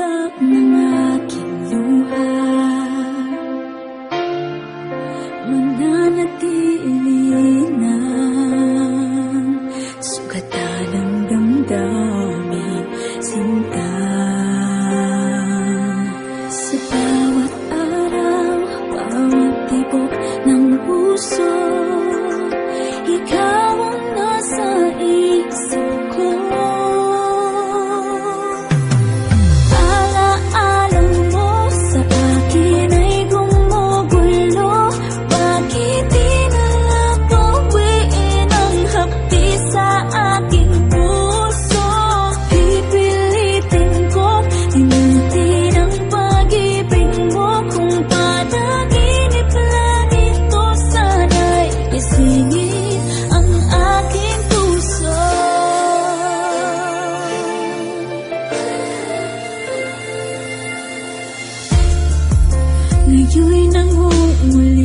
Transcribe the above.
iyak ng aking luha, mananatili ng sugatan ng damdamin, sinta. Sa bawat araw, bawat tibok ng puso, ikaw ang nasa isip ko. Alaala mo sa akin ay gumugulo. Bakit di na lang bawiin ang hapdi sa aking puso? Pipilitin ko limutin ang pag-ibig mo. Kung panaginip lang ito, sana'y isingin ang aking puso. Ngayon'y nangungulong